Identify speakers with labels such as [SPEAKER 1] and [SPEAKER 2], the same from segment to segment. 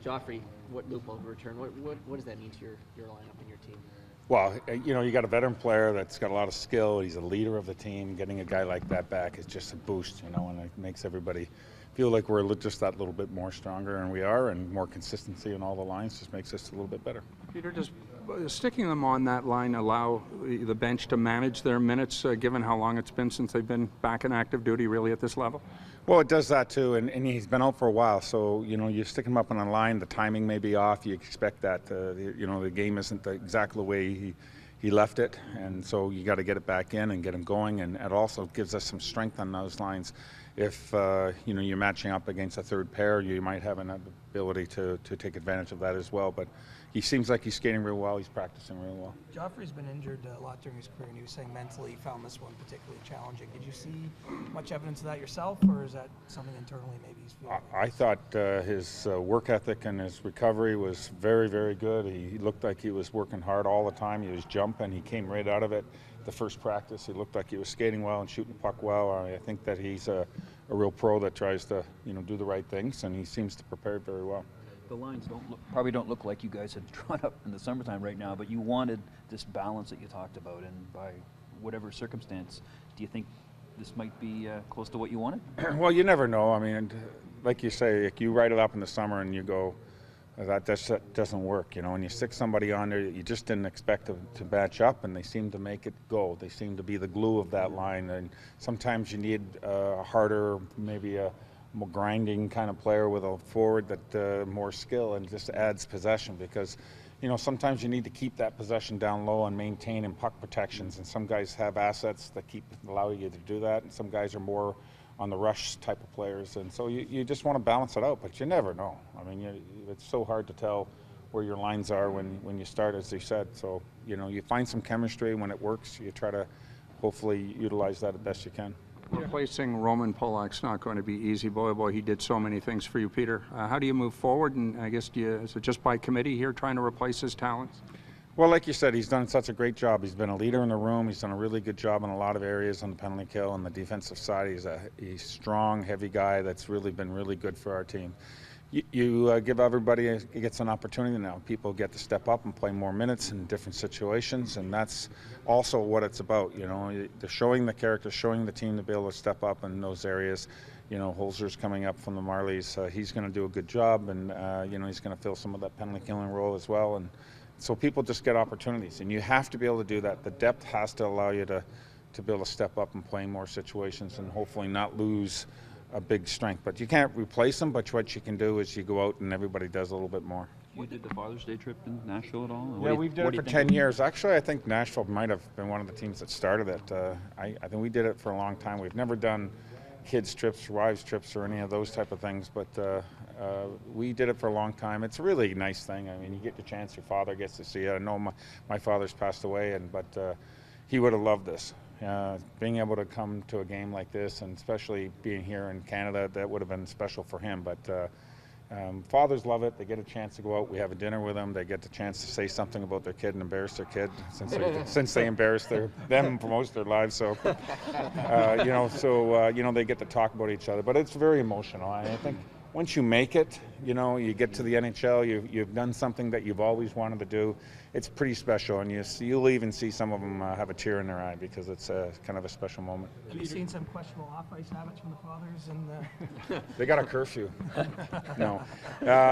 [SPEAKER 1] Joffrey, what loophole return? What does that mean to your lineup and your team?
[SPEAKER 2] Well, you got a veteran player that's got a lot of skill. He's a leader of the team. Getting a guy like that back is just a boost, and it makes everybody feel like we're just that little bit more stronger, and we are, and more consistency in all the lines just makes us a little bit better.
[SPEAKER 3] Peter, does sticking them on that line allow the bench to manage their minutes, given how long it's been since they've been back in active duty really at this level?
[SPEAKER 2] Well, it does that too, and he's been out for a while, so you stick him up on a line, the timing may be off. You expect that the game isn't exactly the way he left it, and so you got to get it back in and get him going, and it also gives us some strength on those lines. If you're matching up against a third pair, you might have an ability to take advantage of that as well. But he seems like he's skating real well. He's practicing real well.
[SPEAKER 4] Joffrey's been injured a lot during his career, and he was saying mentally he found this one particularly challenging. Did you see much evidence of that yourself, or is that something internally maybe he's feeling?
[SPEAKER 2] I thought his work ethic and his recovery was very, very good. He looked like he was working hard all the time. He was jumping. He came right out of it. The first practice, he looked like he was skating well and shooting the puck well. I think that he's a real pro that tries to do the right things, and he seems to prepare very well.
[SPEAKER 5] The lines probably don't look like you guys had drawn up in the summertime right now, but you wanted this balance that you talked about, and by whatever circumstance, do you think this might be close to what you wanted?
[SPEAKER 2] Well, you never know. I mean, like you say, you write it up in the summer and you go, that doesn't work. When you stick somebody on there you just didn't expect to match up, and they seem to make it go. They seem to be the glue of that line, and sometimes you need a harder, maybe a more grinding kind of player with a forward that more skill and just adds possession, because sometimes you need to keep that possession down low and maintain in puck protections, and some guys have assets that allow you to do that, and some guys are more on the rush type of players, and so you just want to balance it out, but you never know. I mean, it's so hard to tell where your lines are when you start, as they said. So you find some chemistry. When it works, you try to hopefully utilize that as best you can.
[SPEAKER 3] Replacing Roman Polak's not going to be easy. Boy, he did so many things for you, Peter. How do you move forward? And I guess is it just by committee here trying to replace his talents?
[SPEAKER 2] Well, like you said, he's done such a great job. He's been a leader in the room. He's done a really good job in a lot of areas on the penalty kill and the defensive side. He's a strong, heavy guy that's really been really good for our team. You give everybody gets an opportunity now. People get to step up and play more minutes in different situations, and that's also what it's about. They're showing the character, showing the team to be able to step up in those areas. Holzer's coming up from the Marlies. He's going to do a good job, and he's going to fill some of that penalty killing role as well. And so people just get opportunities, and you have to be able to do that. The depth has to allow you to be able to step up and play in more situations and hopefully not lose a big strength. But you can't replace them, but what you can do is you go out and everybody does a little bit more.
[SPEAKER 5] You did the Father's Day trip in Nashville at all?
[SPEAKER 2] Yeah, we've done it for 10 years. Actually, I think Nashville might have been one of the teams that started it. I think we did it for a long time. We've never done kids trips, wives trips, or any of those type of things, but we did it for a long time. It's a really nice thing. I mean, you get the chance, your father gets to see it. I know my father's passed away, but he would have loved this. Being able to come to a game like this, and especially being here in Canada, that would have been special for him. But fathers love it. They get a chance to go out. We have a dinner with them. They get the chance to say something about their kid and embarrass their kid, since they embarrass them for most of their lives. So, they get to talk about each other. But it's very emotional. I think once you make it, you get to the NHL, you've done something that you've always wanted to do. It's pretty special, and you'll even see some of them have a tear in their eye because it's kind of a special moment.
[SPEAKER 4] Have you seen some questionable off-ice habits from the fathers?
[SPEAKER 2] They got a curfew. No,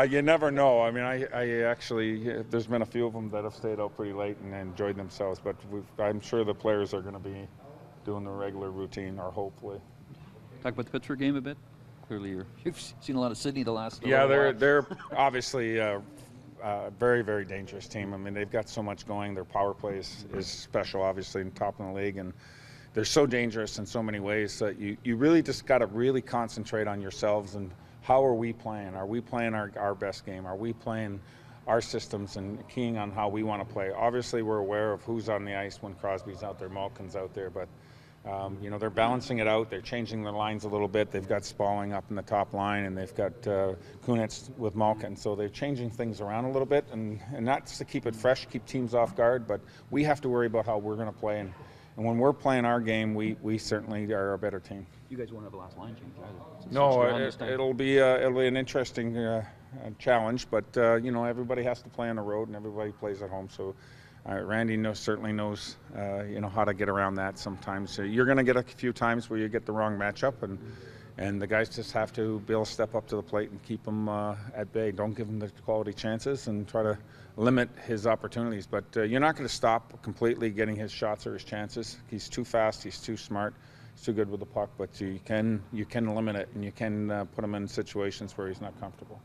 [SPEAKER 2] you never know. I mean, I actually, there's been a few of them that have stayed out pretty late and enjoyed themselves, but I'm sure the players are going to be doing the regular routine, or hopefully.
[SPEAKER 5] Talk about the Pittsburgh game a bit. Clearly, you've seen a lot of Sydney the last.
[SPEAKER 2] Yeah, they're obviously a very, very dangerous team. I mean, they've got so much going. Their power play is special, obviously, and top in the league, and they're so dangerous in so many ways that you really just got to really concentrate on yourselves and how are we playing? Are we playing our best game? Are we playing our systems and keying on how we want to play? Obviously, we're aware of who's on the ice when Crosby's out there, Malkin's out there, but they're balancing it out. They're changing their lines a little bit. They've got Spalling up in the top line, and they've got Kunitz with Malkin. So they're changing things around a little bit, and not just to keep it fresh, keep teams off guard, but we have to worry about how we're going to play. And when we're playing our game, we certainly are a better team.
[SPEAKER 5] You guys won't have a last line change either.
[SPEAKER 2] No, it'll be an interesting challenge, but you know, everybody has to play on the road and everybody plays at home. So Randy certainly knows you know, how to get around that sometimes. So you're going to get a few times where you get the wrong matchup, and the guys just have to be able to step up to the plate and keep him at bay. Don't give him the quality chances and try to limit his opportunities. But you're not going to stop completely getting his shots or his chances. He's too fast. He's too smart. He's too good with the puck. But you can limit it, and you can put him in situations where he's not comfortable.